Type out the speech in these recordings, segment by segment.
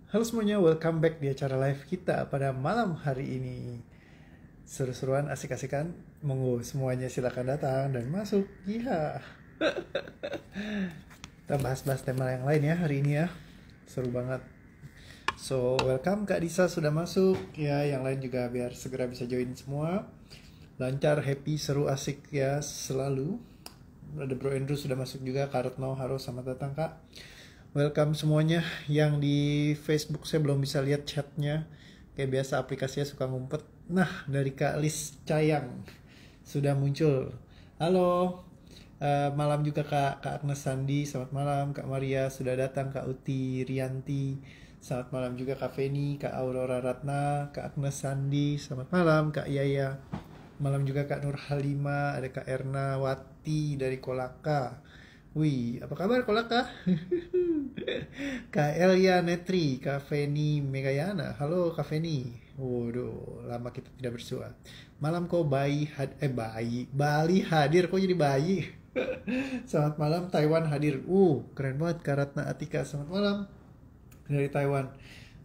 Halo semuanya, welcome back di acara live kita pada malam hari ini. Seru-seruan, asik-asikan. Monggo semuanya silakan datang dan masuk. Iya. Kita bahas-bahas tema yang lain ya hari ini ya. Seru banget. So, welcome Kak Disa sudah masuk. Ya, yang lain juga biar segera bisa join semua. Lancar, happy, seru, asik ya selalu. Ada Bro Andrew sudah masuk juga. Kak Retno, halo, selamat datang Kak. Welcome semuanya. Yang di Facebook saya belum bisa lihat chatnya. Kayak biasa aplikasinya suka ngumpet. Nah, dari Kak Lis Cayang sudah muncul. Halo. Malam juga Kak Agnes Sandi. Selamat malam. Kak Maria sudah datang. Kak Uti Rianti. Selamat malam juga Kak Feni, Kak Aurora Ratna, Kak Agnes Sandi. Selamat malam Kak Yaya. Malam juga Kak Nur Halima, ada Kak Erna Wati dari Kolaka. Wih, apa kabar Kolaka? Kak Elia Netri, Kak Feni Megayana. Halo Kak Feni. Waduh, lama kita tidak bersua. Malam kau Bali hadir, kok jadi bayi? Selamat malam Taiwan hadir. Keren banget Kak Ratna Atika. Selamat malam dari Taiwan.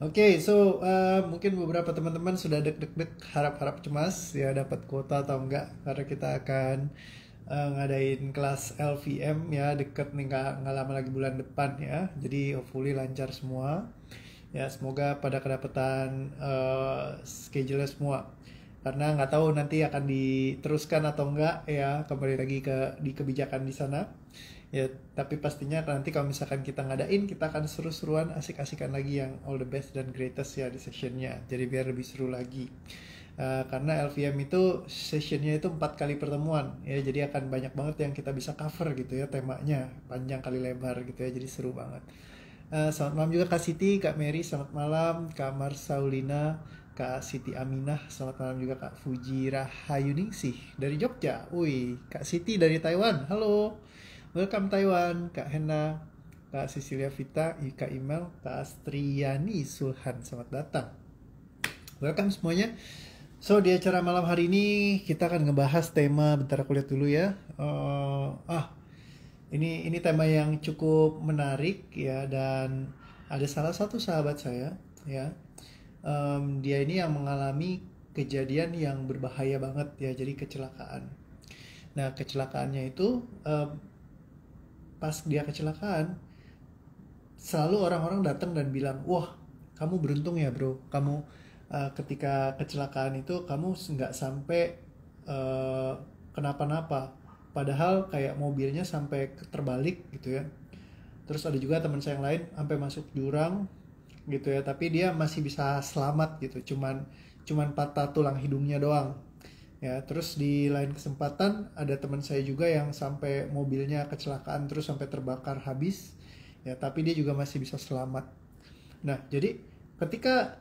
Oke, so mungkin beberapa teman-teman sudah deg-deg harap-harap cemas ya dapat kuota atau enggak karena kita akan ngadain kelas LVM ya deket nih nggak lama lagi bulan depan ya. Jadi hopefully lancar semua. Ya semoga pada kedapatan schedule semua. Karena nggak tahu nanti akan diteruskan atau enggak ya kembali lagi di kebijakan di sana. Ya, tapi pastinya nanti kalau misalkan kita ngadain, kita akan seru-seruan, asik-asikan lagi yang all the best dan greatest ya di sessionnya. Jadi biar lebih seru lagi. Karena LVM itu sessionnya itu 4 kali pertemuan ya, jadi akan banyak banget yang kita bisa cover gitu ya temanya, panjang kali lebar gitu ya, jadi seru banget. Selamat malam juga Kak Siti, Kak Mary, selamat malam, Kak Marsaulina, Kak Siti Aminah, selamat malam juga Kak Fuji Rahayuningsih dari Jogja. Wih, Kak Siti dari Taiwan, halo. Welcome Taiwan, Kak Hena, Kak Cecilia Vita, Kak Imel, Kak Astriani Sulhan, selamat datang. Welcome semuanya. So di acara malam hari ini kita akan ngebahas tema, bentar aku lihat dulu ya. Ini tema yang cukup menarik ya, dan ada salah satu sahabat saya ya. Dia ini yang mengalami kejadian yang berbahaya banget ya, jadi kecelakaan. Nah kecelakaannya itu pas dia kecelakaan selalu orang-orang datang dan bilang, wah kamu beruntung ya bro, kamu ketika kecelakaan itu kamu nggak sampai kenapa-napa, padahal kayak mobilnya sampai terbalik gitu ya. Terus ada juga teman saya yang lain sampai masuk jurang gitu ya, tapi dia masih bisa selamat gitu, cuman patah tulang hidungnya doang ya. Terus di lain kesempatan ada teman saya juga yang sampai mobilnya kecelakaan terus sampai terbakar habis ya, tapi dia juga masih bisa selamat. Nah jadi ketika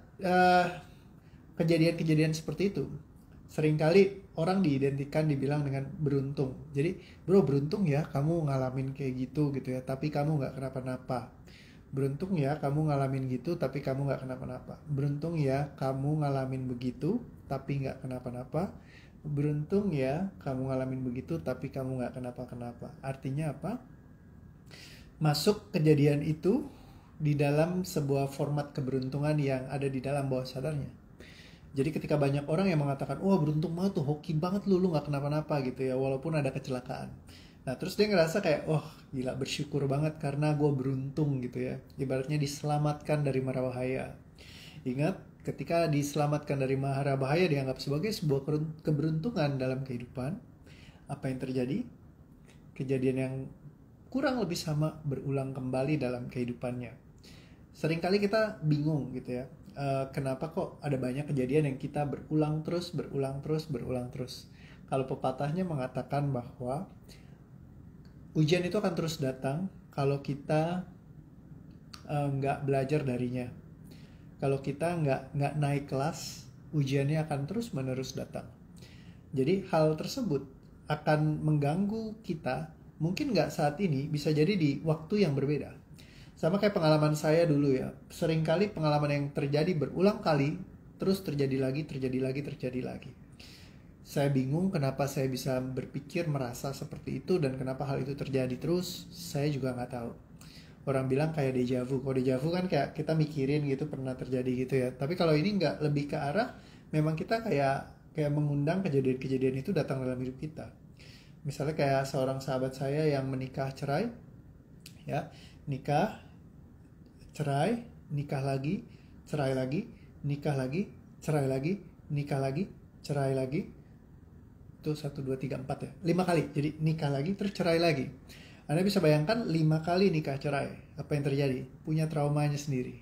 kejadian-kejadian seperti itu seringkali orang dibilang dengan beruntung. Jadi bro beruntung ya kamu ngalamin kayak gitu ya, tapi kamu nggak kenapa-napa. Beruntung ya kamu ngalamin gitu tapi kamu nggak kenapa-napa. Beruntung ya kamu ngalamin begitu tapi nggak kenapa-napa. Beruntung ya kamu ngalamin begitu tapi kamu nggak kenapa-kenapa. Artinya apa? Masuk kejadian itu di dalam sebuah format keberuntungan yang ada di dalam bawah sadarnya. Jadi ketika banyak orang yang mengatakan, wah beruntung banget tuh, hoki banget lu nggak kenapa-napa gitu ya, walaupun ada kecelakaan. Nah terus dia ngerasa kayak, wah gila bersyukur banget karena gue beruntung gitu ya. Ibaratnya diselamatkan dari mara bahaya. Ingat, ketika diselamatkan dari mara bahaya dianggap sebagai sebuah keberuntungan dalam kehidupan. Apa yang terjadi? Kejadian yang kurang lebih sama berulang kembali dalam kehidupannya. Seringkali kita bingung gitu ya, kenapa kok ada banyak kejadian yang kita berulang terus. Kalau pepatahnya mengatakan bahwa ujian itu akan terus datang kalau kita nggak belajar darinya. Kalau kita nggak naik kelas, ujiannya akan terus menerus datang. Jadi hal tersebut akan mengganggu kita, mungkin nggak saat ini, bisa jadi di waktu yang berbeda. Sama kayak pengalaman saya dulu ya, seringkali pengalaman yang terjadi berulang kali, terus terjadi lagi. Saya bingung kenapa saya bisa berpikir, merasa seperti itu, dan kenapa hal itu terjadi terus, saya juga nggak tahu. orang bilang kayak deja vu. Kalau deja vu kan kayak kita mikirin gitu pernah terjadi gitu ya. Tapi kalau ini nggak, lebih ke arah memang kita kayak kayak mengundang kejadian-kejadian itu datang dalam hidup kita. Misalnya kayak seorang sahabat saya yang menikah cerai, ya, nikah, cerai, nikah lagi, cerai lagi, nikah lagi, cerai lagi, nikah lagi, cerai lagi. Itu 1, 2, 3, 4 ya, 5 kali. Jadi nikah lagi terus cerai lagi. Anda bisa bayangkan 5 kali nikah cerai, apa yang terjadi? Punya traumanya sendiri.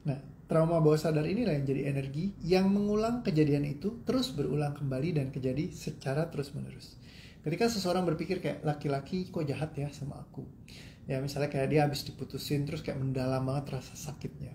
Nah, trauma bawah sadar inilah yang jadi energi yang mengulang kejadian itu terus berulang kembali dan terjadi secara terus menerus. Ketika seseorang berpikir kayak, laki-laki kok jahat ya sama aku, ya misalnya kayak dia habis diputusin terus kayak mendalam banget rasa sakitnya.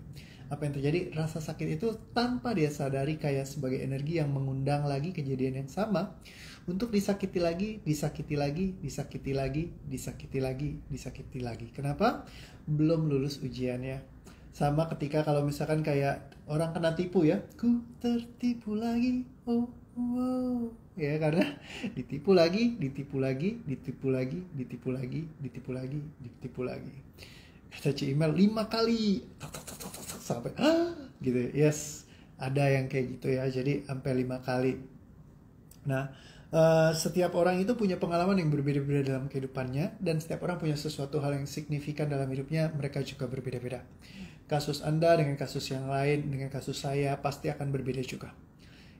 Apa yang terjadi? Rasa sakit itu tanpa dia sadari kayak sebagai energi yang mengundang lagi kejadian yang sama untuk disakiti lagi, disakiti lagi, disakiti lagi, disakiti lagi, disakiti lagi. Kenapa? Belum lulus ujiannya. Sama ketika kalau misalkan kayak orang kena tipu ya, ku tertipu lagi, oh wow, ya karena ditipu lagi, ditipu lagi, ditipu lagi, ditipu lagi, ditipu lagi, ditipu lagi. Kata Cimel 5 kali, sampai gitu. Yes, ada yang kayak gitu ya. Jadi sampai 5 kali. Nah, setiap orang itu punya pengalaman yang berbeda-beda dalam kehidupannya, dan setiap orang punya sesuatu hal yang signifikan dalam hidupnya. Mereka juga berbeda-beda. Kasus Anda dengan kasus yang lain, dengan kasus saya pasti akan berbeda juga.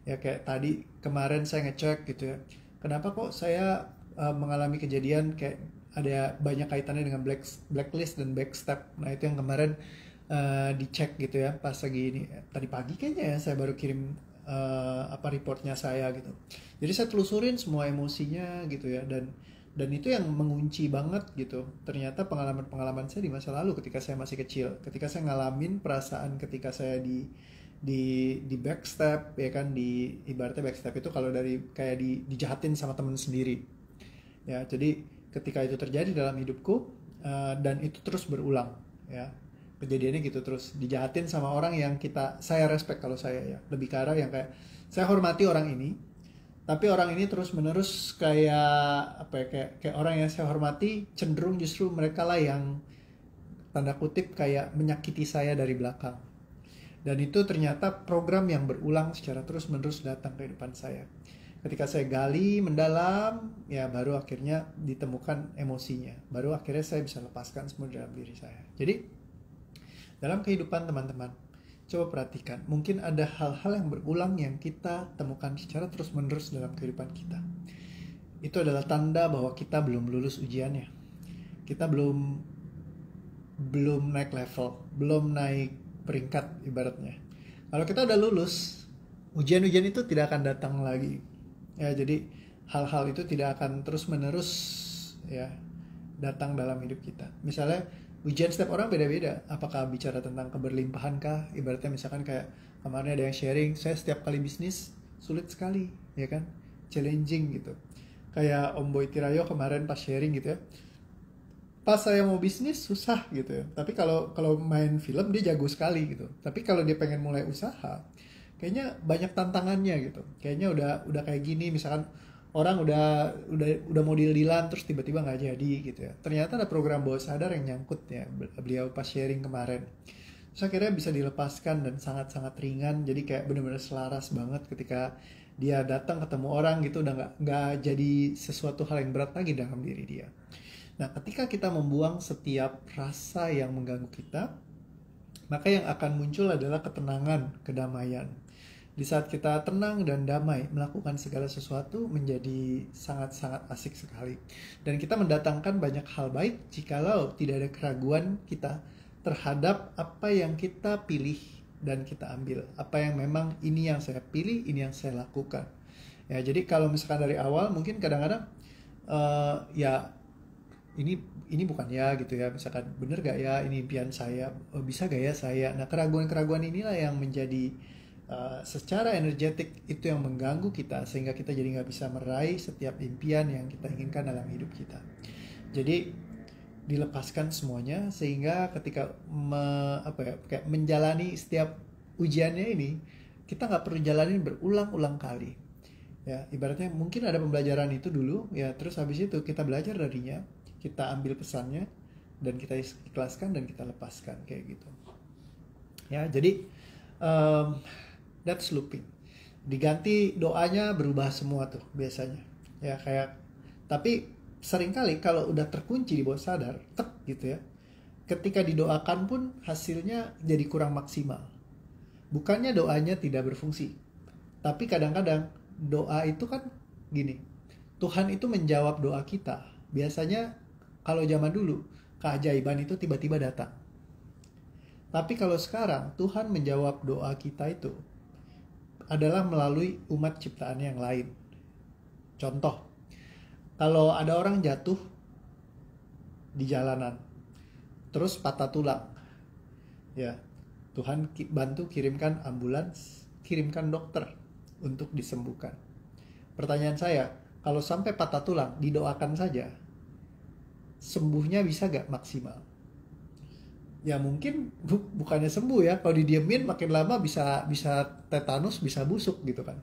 Ya kayak tadi kemarin saya ngecek gitu ya, kenapa kok saya mengalami kejadian kayak ada banyak kaitannya dengan blacklist dan backstep. Nah itu yang kemarin dicek gitu ya, pas lagi ini tadi pagi kayaknya ya saya baru kirim reportnya saya gitu. Jadi saya telusurin semua emosinya gitu ya, dan itu yang mengunci banget gitu. Ternyata pengalaman-pengalaman saya di masa lalu ketika saya masih kecil, ketika saya ngalamin perasaan ketika saya di backstep ya kan, di ibaratnya backstep itu kalau dari kayak dijahatin sama temen sendiri ya. Jadi ketika itu terjadi dalam hidupku dan itu terus berulang ya, kejadiannya gitu terus, dijahatin sama orang yang saya respect. Kalau saya ya lebih ke arah yang kayak saya hormati orang ini, tapi orang ini terus menerus kayak apa ya, kayak orang yang saya hormati cenderung justru mereka lah yang tanda kutip kayak menyakiti saya dari belakang. Dan itu ternyata program yang berulang secara terus-menerus datang ke depan saya. Ketika saya gali mendalam, ya baru akhirnya ditemukan emosinya. Baru akhirnya saya bisa lepaskan semua dalam diri saya. Jadi, dalam kehidupan teman-teman, coba perhatikan. Mungkin ada hal-hal yang berulang yang kita temukan secara terus-menerus dalam kehidupan kita. Itu adalah tanda bahwa kita belum lulus ujiannya. Kita belum naik level, belum naik peringkat ibaratnya. Kalau kita udah lulus, ujian-ujian itu tidak akan datang lagi. Ya, jadi hal-hal itu tidak akan terus-menerus ya datang dalam hidup kita. Misalnya ujian setiap orang beda-beda. Apakah bicara tentang keberlimpahan kah? Ibaratnya misalkan kayak kemarin ada yang sharing, saya setiap kali bisnis sulit sekali, ya kan? Challenging gitu. Kayak Om Boy Tirayo kemarin pas sharing gitu ya. Pas saya mau bisnis susah gitu ya. Tapi kalau main film dia jago sekali gitu. Tapi kalau dia pengen mulai usaha, kayaknya banyak tantangannya gitu. Kayaknya udah kayak gini, misalkan orang udah mau deal-dealan terus tiba-tiba nggak jadi gitu ya. Ternyata ada program bawah sadar yang nyangkut ya. Beliau pas sharing kemarin. Terus akhirnya bisa dilepaskan dan sangat-sangat ringan. Jadi kayak benar-benar selaras banget ketika dia datang ketemu orang gitu, udah nggak jadi sesuatu hal yang berat lagi dalam diri dia. Nah, ketika kita membuang setiap rasa yang mengganggu kita, maka yang akan muncul adalah ketenangan, kedamaian. Di saat kita tenang dan damai, melakukan segala sesuatu menjadi sangat-sangat asik sekali. Dan kita mendatangkan banyak hal baik jikalau tidak ada keraguan kita terhadap apa yang kita pilih dan kita ambil. Apa yang memang ini yang saya pilih, ini yang saya lakukan. Ya, jadi kalau misalkan dari awal mungkin kadang-kadang ya ini bukan ya gitu ya, misalkan bener gak ya ini impian saya, bisa gak ya saya. Nah, keraguan-keraguan inilah yang menjadi secara energetik itu yang mengganggu kita, sehingga kita jadi gak bisa meraih setiap impian yang kita inginkan dalam hidup kita. Jadi dilepaskan semuanya, sehingga ketika kayak menjalani setiap ujiannya ini, kita gak perlu jalanin berulang-ulang kali ya. Ibaratnya mungkin ada pembelajaran itu dulu ya, terus habis itu kita belajar darinya, kita ambil pesannya, dan kita ikhlaskan dan kita lepaskan kayak gitu. Ya, jadi that's looping. Diganti doanya berubah semua tuh biasanya. Ya kayak, tapi seringkali kalau udah terkunci di bawah sadar, tek gitu ya. Ketika didoakan pun hasilnya jadi kurang maksimal. Bukannya doanya tidak berfungsi, tapi kadang-kadang doa itu kan gini, Tuhan itu menjawab doa kita. Biasanya kalau zaman dulu, keajaiban itu tiba-tiba datang. Tapi kalau sekarang, Tuhan menjawab doa kita itu adalah melalui umat ciptaan yang lain. Contoh, kalau ada orang jatuh di jalanan, terus patah tulang, ya Tuhan bantu kirimkan ambulans, kirimkan dokter untuk disembuhkan. Pertanyaan saya, kalau sampai patah tulang, didoakan saja, sembuhnya bisa gak maksimal? Ya mungkin bukannya sembuh ya, kalau didiemin makin lama bisa tetanus, bisa busuk gitu kan.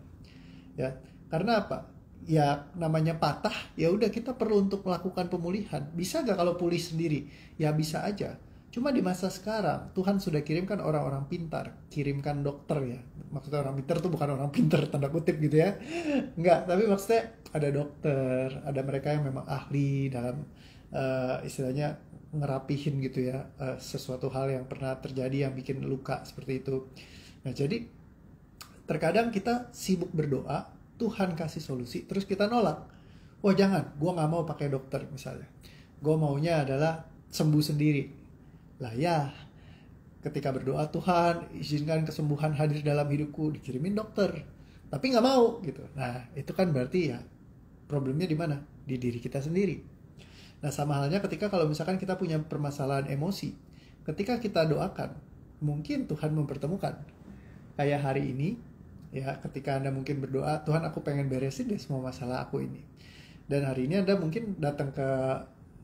Ya, karena apa? Ya namanya patah, ya udah kita perlu untuk melakukan pemulihan. Bisa gak kalau pulih sendiri? Ya bisa aja. Cuma di masa sekarang, Tuhan sudah kirimkan orang-orang pintar, kirimkan dokter ya. Maksudnya orang pintar tuh bukan orang pintar, tanda kutip gitu ya. Enggak, tapi maksudnya ada dokter, ada mereka yang memang ahli dalam istilahnya ngerapihin gitu ya, sesuatu hal yang pernah terjadi yang bikin luka seperti itu. Nah jadi, terkadang kita sibuk berdoa, Tuhan kasih solusi, terus kita nolak. Wah jangan, gue gak mau pakai dokter misalnya. Gue maunya adalah sembuh sendiri. Lah ya, ketika berdoa, Tuhan izinkan kesembuhan hadir dalam hidupku, dikirimin dokter, tapi nggak mau gitu. Nah itu kan berarti ya problemnya di mana? Di diri kita sendiri. Nah sama halnya ketika kalau misalkan kita punya permasalahan emosi, ketika kita doakan, mungkin Tuhan mempertemukan. Kayak hari ini, ya ketika Anda mungkin berdoa, Tuhan aku pengen beresin deh semua masalah aku ini. Dan hari ini Anda mungkin datang ke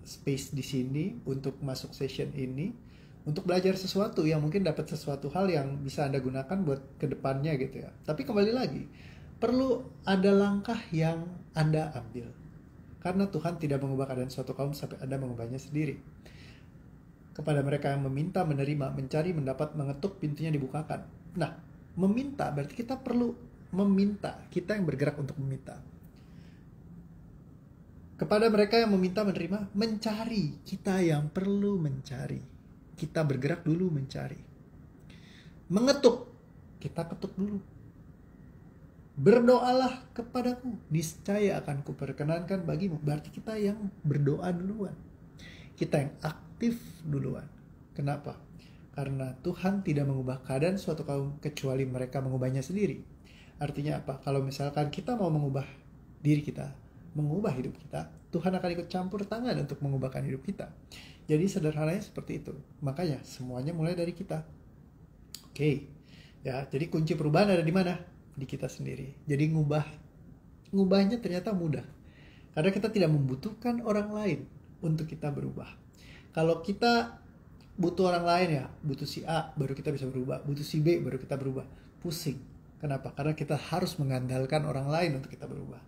space di sini untuk masuk session ini, untuk belajar sesuatu yang mungkin dapat sesuatu hal yang bisa Anda gunakan buat kedepannya gitu ya. Tapi kembali lagi, perlu ada langkah yang Anda ambil. Karena Tuhan tidak mengubah keadaan suatu kaum sampai Anda mengubahnya sendiri. Kepada mereka yang meminta, menerima, mencari, mendapat, mengetuk, pintunya dibukakan. Nah, meminta berarti kita perlu meminta. Kita yang bergerak untuk meminta. Kepada mereka yang meminta, menerima, mencari. Kita yang perlu mencari. Kita bergerak dulu mencari. Mengetuk, kita ketuk dulu. Berdoalah kepadaku, niscaya akan kuperkenankan bagimu. Berarti kita yang berdoa duluan. Kita yang aktif duluan. Kenapa? Karena Tuhan tidak mengubah keadaan suatu kaum kecuali mereka mengubahnya sendiri. Artinya apa? Kalau misalkan kita mau mengubah diri kita, mengubah hidup kita, Tuhan akan ikut campur tangan untuk mengubahkan hidup kita. Jadi sederhananya seperti itu. Makanya semuanya mulai dari kita. Oke. Ya, jadi kunci perubahan ada di mana? Di kita sendiri. Jadi ngubahnya ternyata mudah. Karena kita tidak membutuhkan orang lain untuk kita berubah. Kalau kita butuh orang lain ya, butuh si A baru kita bisa berubah, butuh si B baru kita berubah. Pusing. Kenapa? Karena kita harus mengandalkan orang lain untuk kita berubah.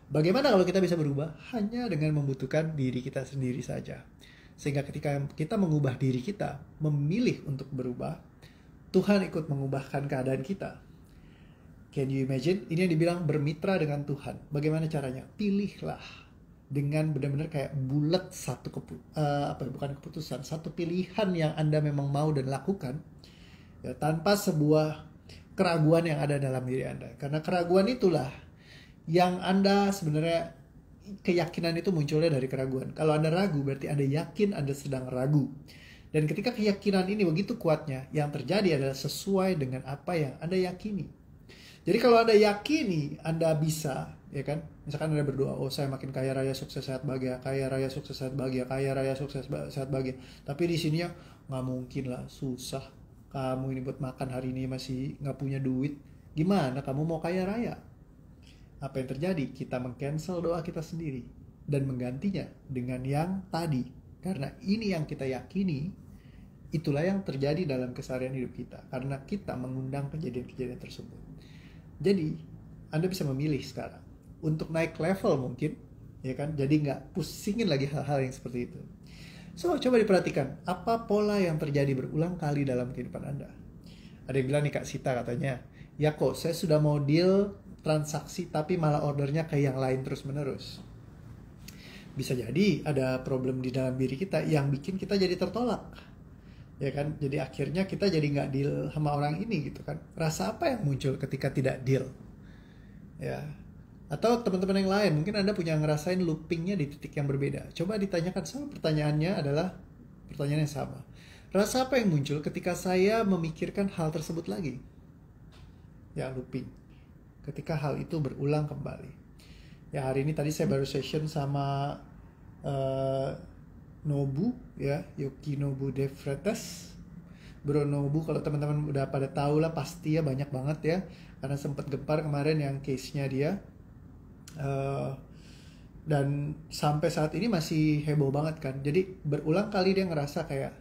Bagaimana kalau kita bisa berubah? Hanya dengan membutuhkan diri kita sendiri saja. Sehingga ketika kita mengubah diri kita, memilih untuk berubah, Tuhan ikut mengubahkan keadaan kita. Can you imagine? Ini yang dibilang bermitra dengan Tuhan. Bagaimana caranya? Pilihlah dengan benar-benar kayak bulat bukan keputusan, satu pilihan yang Anda memang mau dan lakukan, ya, tanpa sebuah keraguan yang ada dalam diri Anda. Karena keraguan itulah yang Anda sebenarnya, keyakinan itu munculnya dari keraguan. Kalau Anda ragu, berarti Anda yakin Anda sedang ragu. Dan ketika keyakinan ini begitu kuatnya, yang terjadi adalah sesuai dengan apa yang Anda yakini. Jadi kalau Anda yakini Anda bisa, ya kan? Misalkan Anda berdoa, oh saya makin kaya raya sukses sehat bahagia, kaya raya sukses sehat bahagia, kaya raya sukses sehat bahagia. Tapi di sini ya nggak mungkin lah, susah. Kamu ini buat makan hari ini masih nggak punya duit. Gimana kamu mau kaya raya? Apa yang terjadi? Kita meng-cancel doa kita sendiri dan menggantinya dengan yang tadi. Karena ini yang kita yakini, itulah yang terjadi dalam keseharian hidup kita. Karena kita mengundang kejadian-kejadian tersebut. Jadi, Anda bisa memilih sekarang untuk naik level mungkin, ya kan? Jadi nggak pusingin lagi hal-hal yang seperti itu. So, coba diperhatikan, apa pola yang terjadi berulang kali dalam kehidupan Anda? Ada yang bilang nih Kak Sita katanya, ya kok saya sudah mau deal transaksi tapi malah ordernya ke yang lain terus-menerus. Bisa jadi ada problem di dalam diri kita yang bikin kita jadi tertolak. Ya kan, jadi akhirnya kita jadi nggak deal sama orang ini gitu kan. Rasa apa yang muncul ketika tidak deal? Ya, atau teman-teman yang lain, mungkin Anda punya ngerasain loopingnya di titik yang berbeda. Coba ditanyakan, sama pertanyaannya adalah pertanyaan yang sama. Rasa apa yang muncul ketika saya memikirkan hal tersebut lagi? Ya, looping. Ketika hal itu berulang kembali. Ya, hari ini tadi saya baru session sama Nobu, ya, Yoshinobu De Freitas. Bro Nobu, kalau teman-teman udah pada tahu lah pasti ya, banyak banget ya. Karena sempat gempar kemarin yang case-nya dia. Dan sampai saat ini masih heboh banget kan. Jadi berulang kali dia ngerasa kayak,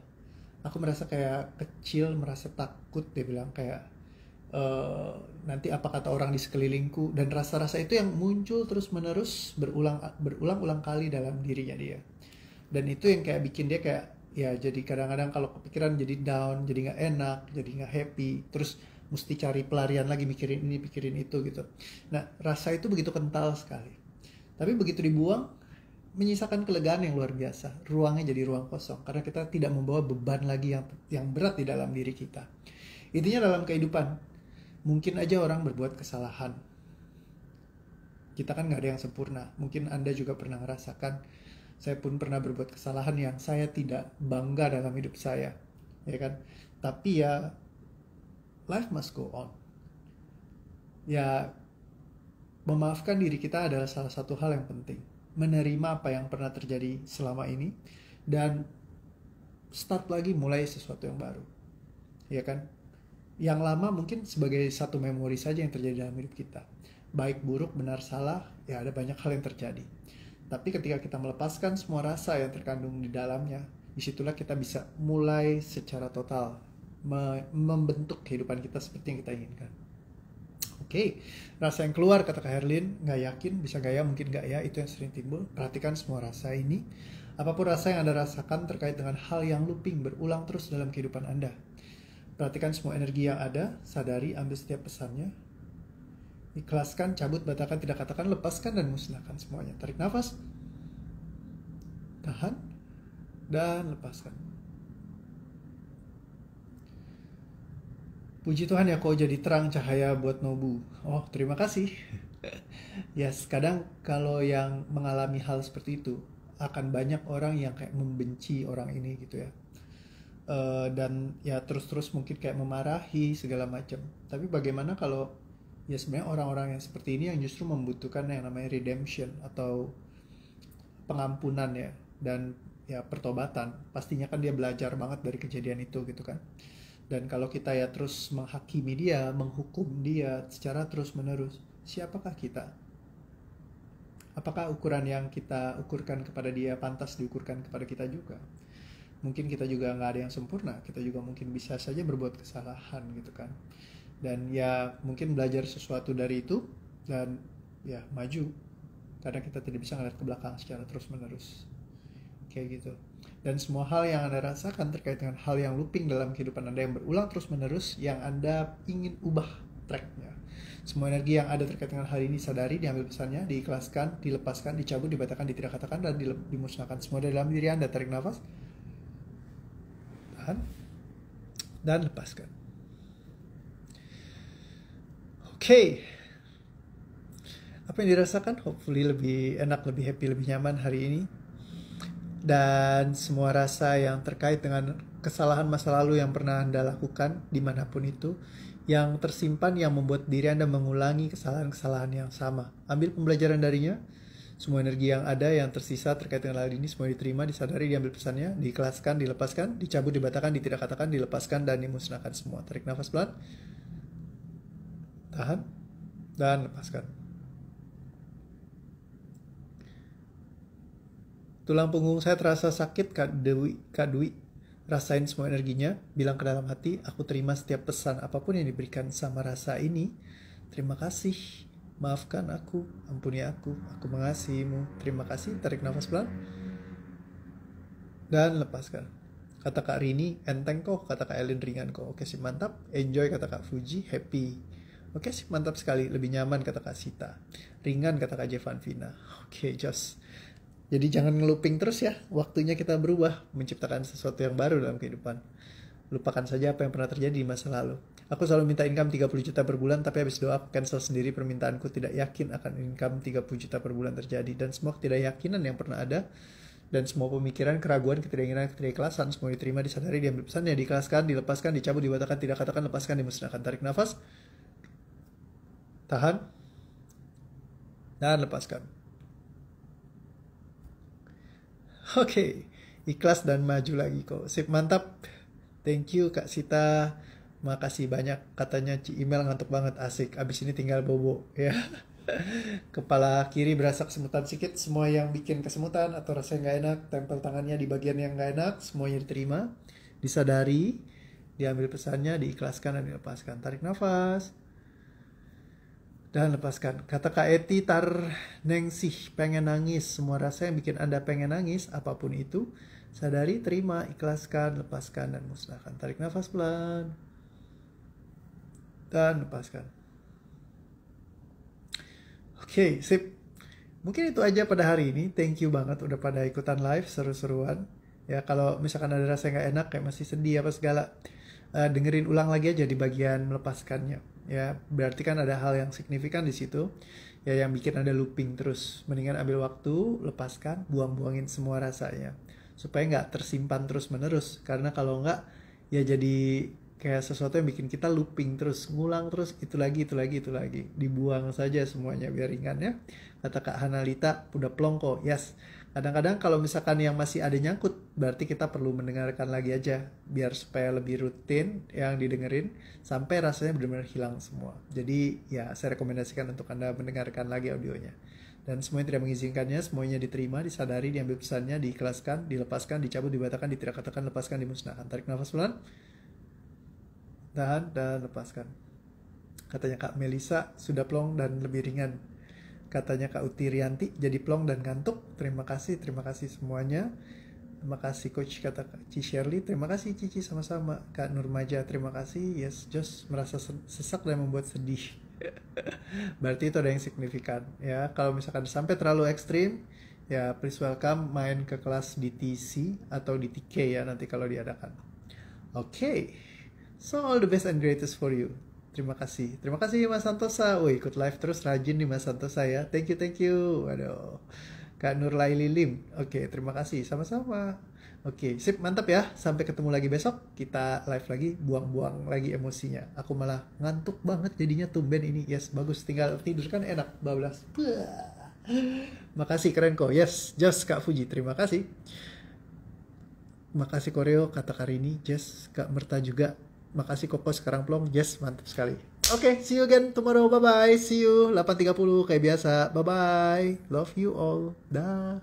aku merasa kayak kecil, merasa takut. Dia bilang kayak, nanti apa kata orang di sekelilingku. Dan rasa-rasa itu yang muncul terus menerus berulang-ulang kali dalam dirinya dia. Dan itu yang kayak bikin dia kayak, ya jadi kadang-kadang kalau kepikiran jadi down, jadi nggak enak, jadi nggak happy. Terus mesti cari pelarian lagi, mikirin ini, pikirin itu gitu. Nah, rasa itu begitu kental sekali. Tapi begitu dibuang, menyisakan kelegaan yang luar biasa. Ruangnya jadi ruang kosong karena kita tidak membawa beban lagi yang berat di dalam diri kita. Intinya dalam kehidupan, mungkin aja orang berbuat kesalahan. Kita kan nggak ada yang sempurna. Mungkin Anda juga pernah merasakan, saya pun pernah berbuat kesalahan yang saya tidak bangga dalam hidup saya, ya kan? Tapi ya, life must go on. Ya, memaafkan diri kita adalah salah satu hal yang penting. Menerima apa yang pernah terjadi selama ini dan start lagi, mulai sesuatu yang baru. Ya kan? Yang lama mungkin sebagai satu memori saja yang terjadi dalam hidup kita. Baik, buruk, benar, salah, ya ada banyak hal yang terjadi. Tapi ketika kita melepaskan semua rasa yang terkandung di dalamnya, disitulah kita bisa mulai secara total membentuk kehidupan kita seperti yang kita inginkan. Oke, rasa yang keluar, kata Kak Herlin, nggak yakin, bisa gak ya, mungkin nggak ya, itu yang sering timbul. Perhatikan semua rasa ini. Apapun rasa yang Anda rasakan terkait dengan hal yang looping, berulang terus dalam kehidupan Anda. Perhatikan semua energi yang ada, sadari, ambil setiap pesannya. Ikhlaskan, cabut, batalkan, tidak katakan, lepaskan, dan musnahkan semuanya. Tarik nafas, tahan, dan lepaskan. Puji Tuhan ya, kau jadi terang cahaya buat Nobu. Oh, terima kasih. Yes, kadang kalau yang mengalami hal seperti itu, akan banyak orang yang kayak membenci orang ini gitu ya. Dan ya terus-terus mungkin kayak memarahi segala macam. Tapi bagaimana kalau ya sebenarnya orang-orang yang seperti ini yang justru membutuhkan yang namanya redemption atau pengampunan ya, dan ya pertobatan. Pastinya kan dia belajar banget dari kejadian itu gitu kan. Dan kalau kita ya terus menghakimi dia, menghukum dia secara terus-menerus, siapakah kita? Apakah ukuran yang kita ukurkan kepada dia pantas diukurkan kepada kita juga? Mungkin kita juga nggak ada yang sempurna, kita juga mungkin bisa saja berbuat kesalahan gitu kan. Dan ya mungkin belajar sesuatu dari itu dan ya maju, karena kita tidak bisa ngeliat ke belakang secara terus-menerus kayak gitu. Dan semua hal yang Anda rasakan terkait dengan hal yang looping dalam kehidupan Anda yang berulang terus-menerus, yang Anda ingin ubah tracknya. Semua energi yang ada terkait dengan hal ini sadari, diambil pesannya, diikhlaskan, dilepaskan, dicabut, dibatalkan, tidak katakan, dan dimusnahkan semua dalam diri Anda. Tarik nafas, tahan, dan lepaskan. Oke. Apa yang dirasakan? Hopefully lebih enak, lebih happy, lebih nyaman hari ini. Dan semua rasa yang terkait dengan kesalahan masa lalu yang pernah Anda lakukan dimanapun itu, yang tersimpan, yang membuat diri Anda mengulangi kesalahan-kesalahan yang sama, ambil pembelajaran darinya. Semua energi yang ada yang tersisa terkait dengan hal ini semua diterima, disadari, diambil pesannya, diikhlaskan, dilepaskan, dicabut, dibatalkan, tidak katakan, dilepaskan, dan dimusnahkan semua. Tarik nafas pelan, tahan, dan lepaskan. Tulang punggung saya terasa sakit, Kak Dwi. Rasain semua energinya, bilang ke dalam hati, aku terima setiap pesan apapun yang diberikan sama rasa ini. Terima kasih, maafkan aku, ampuni aku mengasihimu. Terima kasih, tarik nafas pelan. Dan lepaskan. Kata Kak Rini, enteng kok. Kata Kak Elin, ringan kok. Oke sip, mantap. Enjoy, kata Kak Fuji, happy. Oke sip, mantap sekali. Lebih nyaman, kata Kak Sita. Ringan, kata Kak Jevan Vina. Oke, just. Jadi jangan ngelooping terus ya. Waktunya kita berubah, menciptakan sesuatu yang baru dalam kehidupan. Lupakan saja apa yang pernah terjadi di masa lalu. Aku selalu minta income 30 juta per bulan, tapi habis doa aku cancel sendiri permintaanku. Tidak yakin akan income 30 juta per bulan terjadi. Dan semua ketidakyakinan yang pernah ada, dan semua pemikiran, keraguan, ketidakinginanan, ketidakikhlasan, semua diterima, disadari, diambil pesannya, diikhlaskan, dilepaskan, dicabut, dibatalkan, tidak katakan, lepaskan, dimusnahkan. Tarik nafas, tahan, dan lepaskan. Oke, ikhlas dan maju lagi kok. Sip, mantap. Thank you Kak Sita. Makasih banyak. Katanya Ci Email ngantuk banget, asik. Abis ini tinggal bobo ya. Kepala kiri berasa kesemutan sedikit. Semua yang bikin kesemutan atau rasanya nggak enak, tempel tangannya di bagian yang nggak enak, semuanya diterima, disadari, diambil pesannya, diikhlaskan dan dilepaskan. Tarik nafas dan lepaskan. Kata Kak Eti, tar nengsih, pengen nangis. Semua rasa yang bikin Anda pengen nangis, apapun itu, sadari, terima, ikhlaskan, lepaskan, dan musnahkan. Tarik nafas pelan dan lepaskan. Oke, sip. Mungkin itu aja pada hari ini. Thank you banget udah pada ikutan live, seru-seruan. Ya, kalau misalkan ada rasa yang gak enak, kayak masih sedih apa segala, dengerin ulang lagi aja di bagian melepaskannya. Ya, berarti kan ada hal yang signifikan di situ. Ya, yang bikin ada looping terus. Mendingan ambil waktu, lepaskan, buang-buangin semua rasanya. Supaya nggak tersimpan terus-menerus. Karena kalau nggak, ya jadi kayak sesuatu yang bikin kita looping terus, ngulang terus, itu lagi, dibuang saja semuanya biar ringan ya. Kata Kak Hanalita, udah plong kok. Yes, kadang-kadang kalau misalkan yang masih ada nyangkut, berarti kita perlu mendengarkan lagi aja biar supaya lebih rutin yang didengerin sampai rasanya benar-benar hilang semua. Jadi ya saya rekomendasikan untuk Anda mendengarkan lagi audionya. Dan semua yang tidak mengizinkannya, semuanya diterima, disadari, diambil pesannya, diikhlaskan, dilepaskan, dicabut, dibatalkan, tidak katakan, lepaskan, dimusnahkan. Tarik nafas pelan. Dan lepaskan. Katanya Kak Melisa, sudah plong dan lebih ringan. Katanya Kak Uti Rianti, jadi plong dan ngantuk. Terima kasih semuanya. Terima kasih Coach, kata Kak Ci Shirley. Terima kasih Cici, sama-sama. Kak Nurmaja, terima kasih. Yes, just merasa sesak dan membuat sedih. Berarti itu ada yang signifikan. Ya, kalau misalkan sampai terlalu ekstrim, ya please welcome main ke kelas DTC atau DTK ya nanti kalau diadakan. Oke. So all the best and greatest for you. Terima kasih Mas Santosa. Woi, ikut live terus, rajin nih Mas Santosa ya. Thank you. Waduh. Kak Nurlaili Lim. Oke, terima kasih. Sama-sama. Oke, sip, mantap ya. Sampai ketemu lagi besok. Kita live lagi, buang-buang lagi emosinya. Aku malah ngantuk banget jadinya tumben ini. Yes, bagus. Tinggal tidur kan enak, bablas. Makasih, keren kok. Yes, just Kak Fuji. Terima kasih. Makasih Koreo, kata Karini. Yes, Kak Merta juga. Makasih Koko, sekarang plong. Yes, mantap sekali. Oke, see you again tomorrow. Bye-bye. See you 8.30 kayak biasa. Bye-bye. Love you all. Dah.